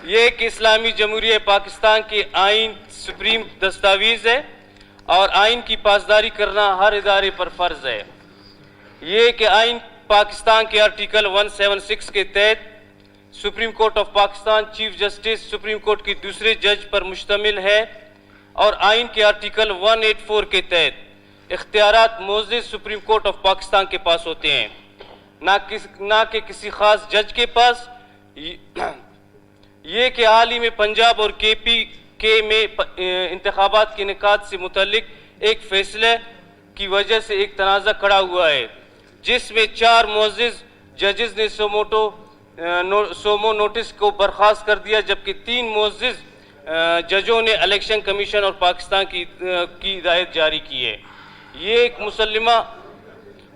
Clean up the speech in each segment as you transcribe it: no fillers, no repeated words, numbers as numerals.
یہ کہ اسلامی جمہوریہ پاکستان کے آئین سپریم دستاویز ہے اور آئین کی پاسداری کرنا ہر ادارے پر فرض ہے۔ یہ کہ آئین پاکستان کے آرٹیکل 176 کے تحت supreme court of Pakistan chief justice supreme court کی دوسرے جج پر مشتمل ہے اور آئین کے آرٹیکل 184 کے تحت اختیارات معزز سپریم کورٹ آف پاکستان کے پاس ہوتے ہیں، نہ کہ کسی خاص جج کے پاس۔ یہ کہ حال ہی میں پنجاب اور کے پی کے میں انتخابات کے انعقاد سے متعلق ایک فیصلے کی وجہ سے ایک تنازع کھڑا ہوا ہے، جس میں 4 معزز ججز نے سومو نوٹس کو برخاست کر دیا، جبکہ 3 معزز ججوں نے الیکشن کمیشن اور پاکستان کی ہدایت جاری کی ہے۔ یہ ایک مسلمہ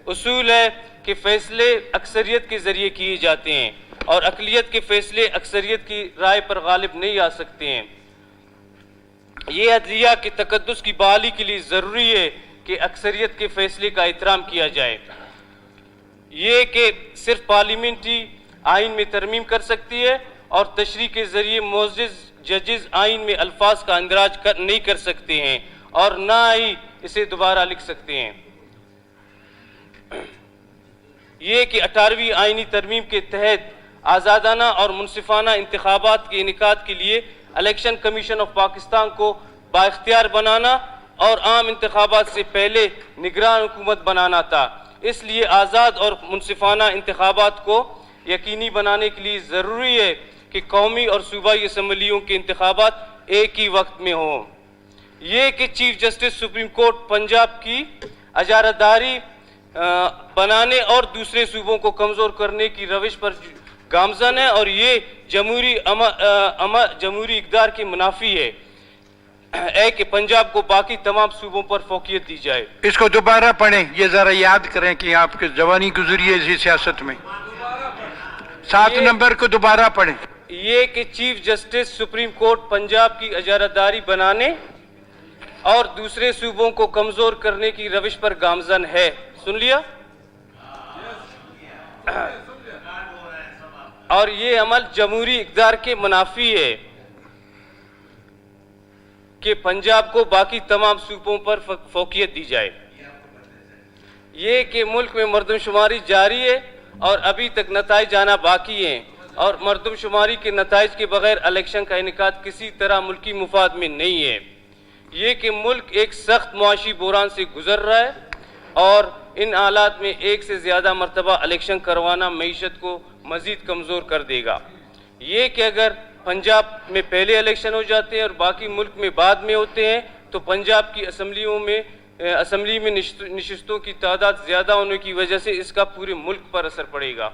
اصول ہے کہ فیصلے اکثریت کے ذریعے کیے جاتے ہیں اور اقلیت کے فیصلے اکثریت کی رائے پر غالب نہیں آ سکتے ہیں۔ یہ عدلیہ کے تقدس کی بحالی کے لیے ضروری ہے کہ اکثریت کے فیصلے کا احترام کیا جائے۔ یہ کہ صرف پارلیمنٹری آئین میں ترمیم کر سکتی ہے اور تشریح کے ذریعے معزز ججز آئین میں الفاظ کا اندراج نہیں کر سکتے ہیں اور نہ ہی اسے دوبارہ لکھ سکتے ہیں۔ یہ کہ 18ویں آئینی ترمیم کے تحت آزادانہ اور منصفانہ انتخابات کے انعقاد کے لیے الیکشن کمیشن آف پاکستان کو بااختیار بنانا اور عام انتخابات سے پہلے نگران حکومت بنانا تھا۔ اس لیے آزاد اور منصفانہ انتخابات کو یقینی بنانے کے لیے ضروری ہے کہ قومی اور صوبائی اسمبلیوں کے انتخابات ایک ہی وقت میں ہوں۔ یہ کہ chief justice supreme court Punjab کی اجارہ بنانے اور دوسرے صوبوں کو کمزور کرنے کی روش پر گامزن ہے اور یہ جمہوری اقدار کے منافی ہے کہ پنجاب کو باقی تمام صوبوں پر فوقیت دی جائے۔ اس کو دوبارہ پڑھیں، یہ ذرا یاد کریں کہ آپ کے جوانی گزری ہے اسی سیاست میں۔ 7 نمبر کو دوبارہ پڑھیں۔ یہ کہ chief justice supreme court Punjab کی اجارہ داری بنانے اور دوسرے صوبوں کو کمزور کرنے کی روش پر گامزن ہے۔ سن لیا؟ اور یہ عمل جمہوری اقدار کے منافی ہے کہ پنجاب کو باقی تمام صوبوں پر فوقیت دی جائے۔ یہ کہ ملک میں مردم شماری جاری ہے اور ابھی تک نتائج آنا باقی ہیں اور مردم شماری کے نتائج کے بغیر الیکشن کا انعقاد کسی طرح ملکی مفاد میں نہیں ہے۔ یہ کہ ملک ایک سخت معاشی بحران سے گزر رہا ہے اور ان حالات میں ایک سے زیادہ مرتبہ الیکشن کروانا معیشت کو مزید کمزور کر دے گا۔ یہ کہ اگر پنجاب میں پہلے الیکشن ہو جاتے ہیں اور باقی ملک میں بعد میں ہوتے ہیں تو پنجاب کی اسمبلی میں نشستوں کی تعداد زیادہ ہونے کی وجہ سے اس کا پورے ملک پر اثر پڑے گا۔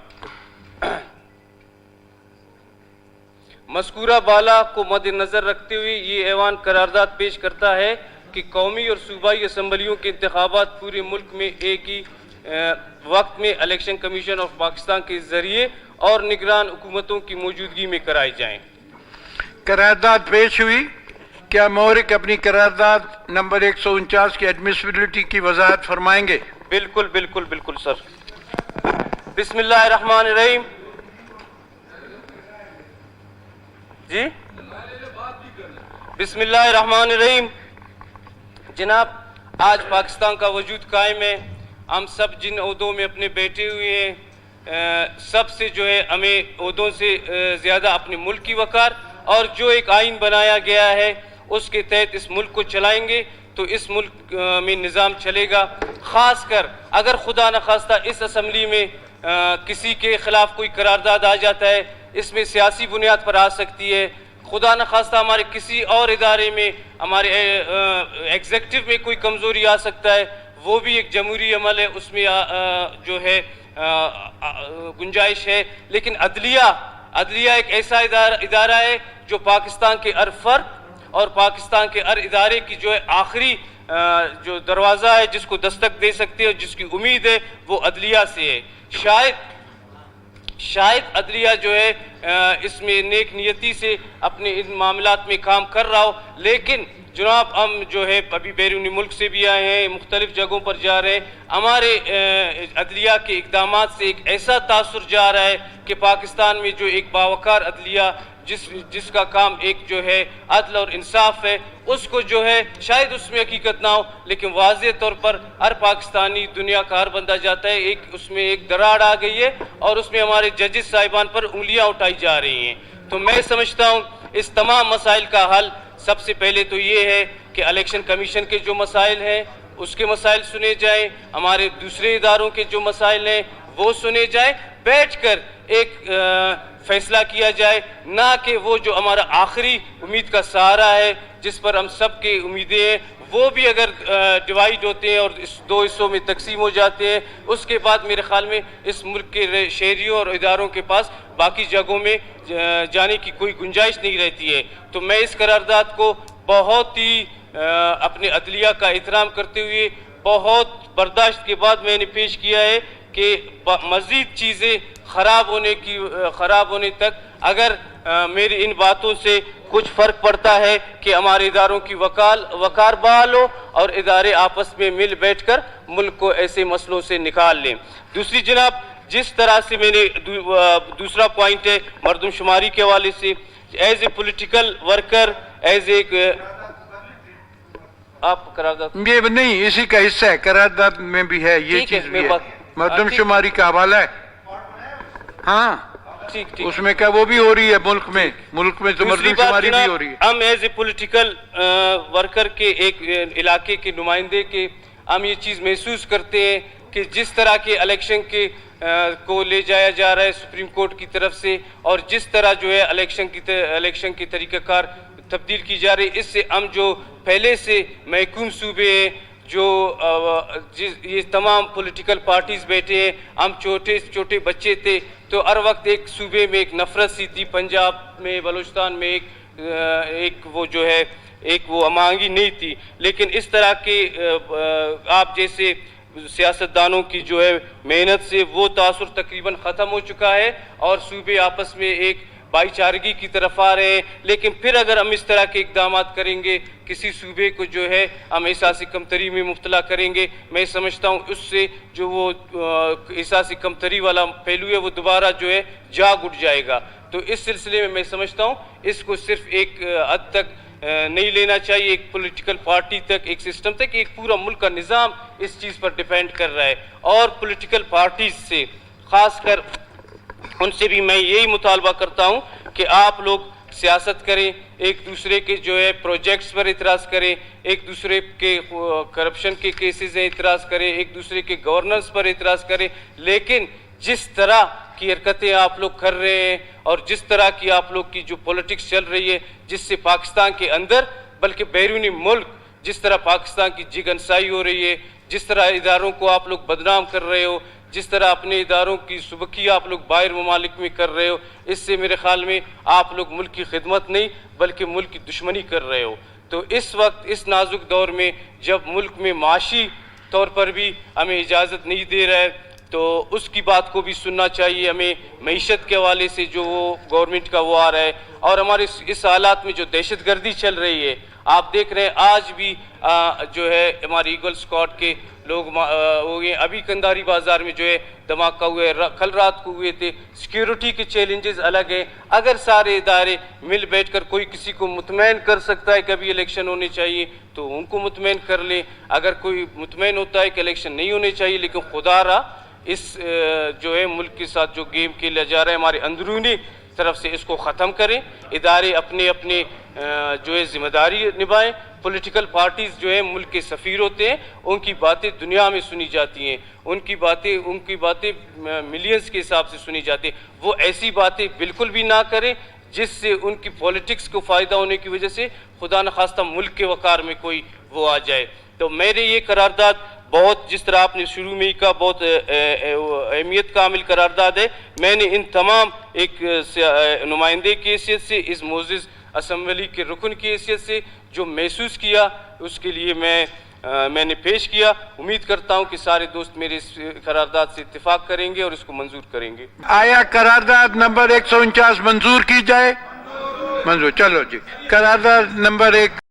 مذکورہ بالا کو مد نظر رکھتے ہوئے یہ ایوان قرارداد پیش کرتا ہے کہ قومی اور صوبائی اسمبلیوں کے انتخابات پورے ملک میں ایک ہی وقت میں الیکشن کمیشن آف پاکستان کے ذریعے اور نگران حکومتوں کی موجودگی میں کرائے جائیں۔ قرارداد پیش ہوئی، کیا مورک اپنی قرارداد نمبر 149 کی ایڈمیسیبلٹی کی وضاحت فرمائیں گے؟ بالکل بالکل بالکل سر۔ بسم اللہ الرحمن الرحیم۔ جی بسم اللہ الرحمن الرحیم۔ جناب، آج پاکستان کا وجود قائم ہے۔ ہم سب جن عہدوں میں اپنے بیٹھے ہوئے ہیں، سب سے جو ہے ہمیں عہدوں سے زیادہ اپنے ملک کی وقار اور جو ایک آئین بنایا گیا ہے اس کے تحت اس ملک کو چلائیں گے تو اس ملک میں نظام چلے گا۔ خاص کر اگر خدا نخواستہ اس اسمبلی میں کسی کے خلاف کوئی قرارداد آ جاتا ہے، اس میں سیاسی بنیاد پر آ سکتی ہے، خدا نخواستہ ہمارے کسی اور ادارے میں، ہمارے ایگزیکٹو میں کوئی کمزوری آ سکتا ہے، وہ بھی ایک جمہوری عمل ہے، اس میں جو ہے گنجائش ہے۔ لیکن عدلیہ ایک ایسا ادارہ ہے جو پاکستان کے ہر فرد اور پاکستان کے ہر ادارے کی جو ہے آخری جو دروازہ ہے جس کو دستک دے سکتے ہیں، جس کی امید ہے وہ عدلیہ سے ہے۔ شاید عدلیہ جو ہے اس میں نیک نیتی سے اپنے ان معاملات میں کام کر رہا ہو، لیکن जनाब हम जो है अभी बैरूनी मुल्क से भी आए हैं, मुख्तलिफ जगहों पर जा रहे हैं। हमारे अदलिया के इक़दामात से एक ऐसा तासुर जा रहा है कि पाकिस्तान में जो एक बावकार अदलिया जिसका काम एक जो है अदल और इंसाफ है, उसको जो है शायद उसमें हकीकत ना हो, लेकिन वाज़ेह तौर पर हर पाकिस्तानी दुनिया का हर बंदा जाता है उसमें एक दरार आ गई है और उसमें हमारे जजेस साहिबान पर उंगलियां उठाई जा रही हैं। तो मैं समझता हूँ इस तमाम मसाइल का हल सबसे पहले तो ये है कि इलेक्शन कमीशन के जो मसाइल हैं उसके मसाइल सुने जाएं, हमारे दूसरे इदारों के जो मसाइल हैं वो सुने जाएं, बैठकर एक फैसला किया जाए, ना कि वो जो हमारा आखिरी उम्मीद का सहारा है जिस पर हम सब की उम्मीदें हैं वो भी अगर डिवाइड होते हैं और इस दो हिस्सों में तकसीम हो जाते हैं, उसके बाद मेरे ख्याल में इस मुल्क के शहरियों और इदारों के पास बाकी जगहों में जाने की कोई गुंजाइश नहीं रहती है। तो मैं इस करारदाद को बहुत ही अपने अदलिया का एहतराम करते हुए बहुत बर्दाश्त के बाद मैंने पेश किया है कि मज़ीद चीज़ें ख़राब होने तक अगर मेरी इन बातों से कुछ फ़र्क पड़ता है कि हमारे इदारों की वकार बहाल हो और इदारे आपस में मिल बैठकर मुल्क को ऐसे मसलों से निकाल लें। दूसरी जनाब, जिस तरह से मैंने दूसरा पॉइंट है मरदमशुमारी के हवाले से, as a political worker, as a आप करारदाद ये नहीं, इसी का हिस्सा है, करारदाद में भी है ये चीज भी है, मरदमशुमारी का हवाला है। हाँ ठीक उसमें क्या वो भी हो रही है मुल्क में तो मरदमशुमारी भी हो रही है। हम एज ए पॉलिटिकल वर्कर के एक इलाके के नुमाइंदे के हम ये चीज़ महसूस करते हैं कि जिस तरह के इलेक्शन के को ले जाया जा रहा है सुप्रीम कोर्ट की तरफ से और जिस तरह जो है इलेक्शन की तरीक़ाकार तब्दील की जा रही है, इससे हम जो पहले से महकूम सूबे हैं, जो ये तमाम पॉलिटिकल पार्टीज़ बैठे हैं, हम छोटे छोटे बच्चे थे तो हर वक्त एक सूबे में एक नफरत सी थी, पंजाब में बलूचिस्तान में एक वो जो है एक वो अमांगी नहीं थी, लेकिन इस तरह के आप जैसे सियासतदानों की जो है मेहनत से वो तासुर तकरीबन ख़त्म हो चुका है और सूबे आपस में एक भाईचारगी की तरफ आ रहे हैं। लेकिन फिर अगर हम इस तरह के इक़दाम करेंगे, किसी सूबे को जो है हम एहसासी कमतरी में मुब्तला करेंगे, मैं समझता हूँ उससे जो वो एहसासी कमतरी वाला पहलू है वो दोबारा जो है जाग उठ जाएगा। तो इस सिलसिले में मैं समझता हूँ इसको सिर्फ एक हद तक नहीं लेना चाहिए, एक पॉलिटिकल पार्टी तक, एक सिस्टम तक, एक पूरा मुल्क का निज़ाम इस चीज़ पर डिपेंड कर रहा है। और पॉलिटिकल पार्टीज से ख़ासकर उनसे भी मैं यही मुतालबा करता हूँ कि आप लोग सियासत करें, एक दूसरे के जो है प्रोजेक्ट्स पर इतराज़ करें, एक दूसरे के करप्शन के केसेस हैं इतराज़ करें, एक दूसरे के गवर्नेंस पर इतराज़ करें, लेकिन जिस तरह की हरकतें आप लोग कर रहे हैं और जिस तरह की आप लोग की जो पॉलिटिक्स चल रही है, जिससे पाकिस्तान के अंदर बल्कि बैरूनी मुल्क जिस तरह पाकिस्तान की जिगनसाई हो रही है, जिस तरह इदारों को आप लोग बदनाम कर रहे हो, जिस तरह अपने इदारों की सुबकी आप लोग बाहर ममालिक में कर रहे हो, इससे मेरे ख्याल में आप लोग मुल्क की खिदमत नहीं बल्कि मुल्क की दुश्मनी कर रहे हो। तो इस वक्त इस नाजुक दौर में जब मुल्क में माशी तौर पर भी हमें इजाज़त नहीं दे रहा है तो उसकी बात को भी सुनना चाहिए हमें। मईशत के हवाले से जो वो गवर्नमेंट का वो आ रहा है और हमारे इस हालात में जो दहशतगर्दी चल रही है, आप देख रहे हैं आज भी जो है हमारे ईगल स्क्वाड के लोग हो गए, अभी कंधारी बाजार में जो है धमाका हुए, कल रात को हुए थे। सिक्योरिटी के चैलेंजेस अलग हैं। अगर सारे इदारे मिल बैठकर कोई किसी को मुतमैन कर सकता है कभी इलेक्शन होने चाहिए तो उनको मुतमैन कर ले, अगर कोई मुतमैन होता है कि इलेक्शन नहीं होने चाहिए, लेकिन खुदा रहा इस जो है मुल्क के साथ जो गेम खेला जा रहा है हमारे अंदरूनी तरफ से इसको ख़त्म करें। इदारे अपने अपने जो है ज़िम्मेदारी निभाएं। पॉलिटिकल पार्टीज़ जो है मुल्क के सफ़ीर होते हैं, उनकी बातें दुनिया में सुनी जाती हैं, उनकी बातें मिलियंस के हिसाब से सुनी जाती हैं। वो ऐसी बातें बिल्कुल भी ना करें जिससे उनकी पॉलिटिक्स को फ़ायदा होने की वजह से खुदा न खास्ता मुल्क के वक़ार में कोई वो आ जाए। तो मेरे ये करारदाद बहुत, जिस तरह आपने शुरू में ही कहा, बहुत अहमियत का हामिल करारदाद है। मैंने इन तमाम एक नुमाइंदे की हैसियत से, इस मोअज़्ज़िज़ असम्बली के रुकन की हैसियत से जो महसूस किया उसके लिए मैंने पेश किया। उम्मीद करता हूं कि सारे दोस्त मेरे इस करारदाद से इत्तेफाक करेंगे और इसको मंजूर करेंगे। आया करारदाद नंबर 149 मंजूर की जाए? मंजूर। चलो जी, करारदाद नंबर 1